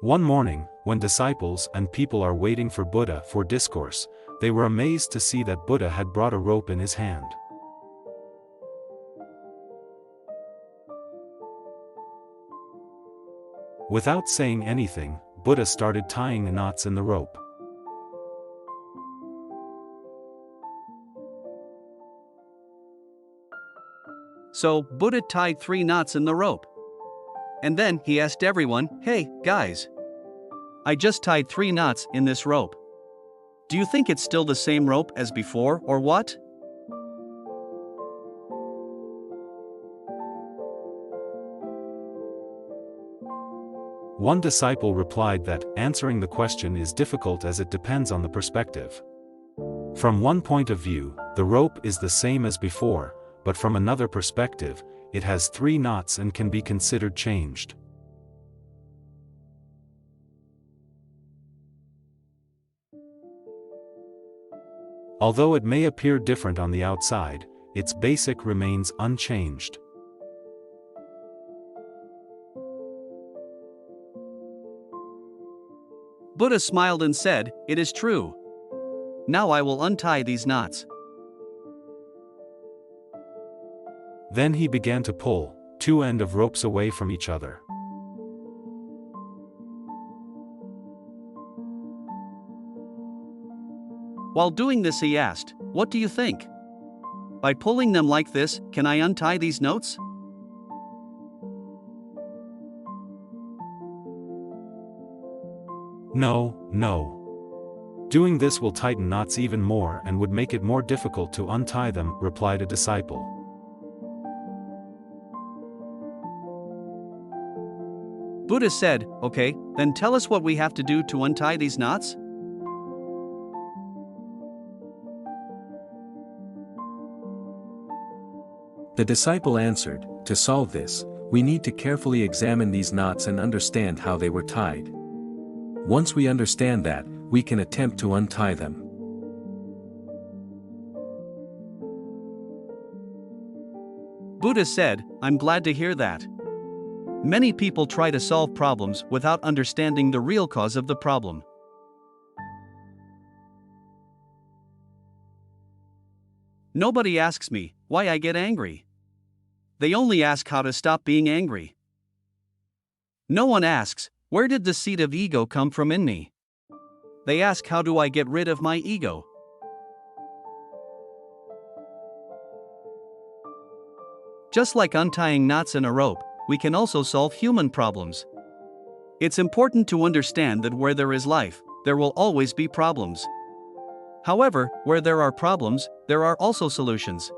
One morning, when disciples and people are waiting for Buddha for discourse, they were amazed to see that Buddha had brought a rope in his hand. Without saying anything, Buddha started tying the knots in the rope. So, Buddha tied 3 knots in the rope. And then he asked everyone, "Hey, guys. I just tied 3 knots in this rope. Do you think it's still the same rope as before, or what?" One disciple replied that answering the question is difficult as it depends on the perspective. From one point of view, the rope is the same as before, but from another perspective, it has 3 knots and can be considered changed. Although it may appear different on the outside, its basic remains unchanged. Buddha smiled and said, "It is true. Now I will untie these knots." Then he began to pull 2 ends of ropes away from each other. While doing this he asked, "What do you think? By pulling them like this, can I untie these knots?" No. Doing this will tighten knots even more and would make it more difficult to untie them, replied a disciple. Buddha said, "Okay, then tell us what we have to do to untie these knots?" The disciple answered, "To solve this, we need to carefully examine these knots and understand how they were tied. Once we understand that, we can attempt to untie them." Buddha said, "I'm glad to hear that. Many people try to solve problems without understanding the real cause of the problem. Nobody asks me why I get angry. They only ask how to stop being angry. No one asks, where did the seed of ego come from in me? They ask, how do I get rid of my ego?" Just like untying knots in a rope, we can also solve human problems. It's important to understand that where there is life, there will always be problems. However, where there are problems, there are also solutions.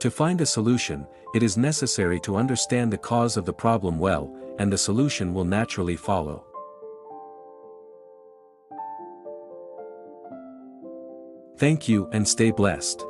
To find a solution, it is necessary to understand the cause of the problem well, and the solution will naturally follow. Thank you and stay blessed.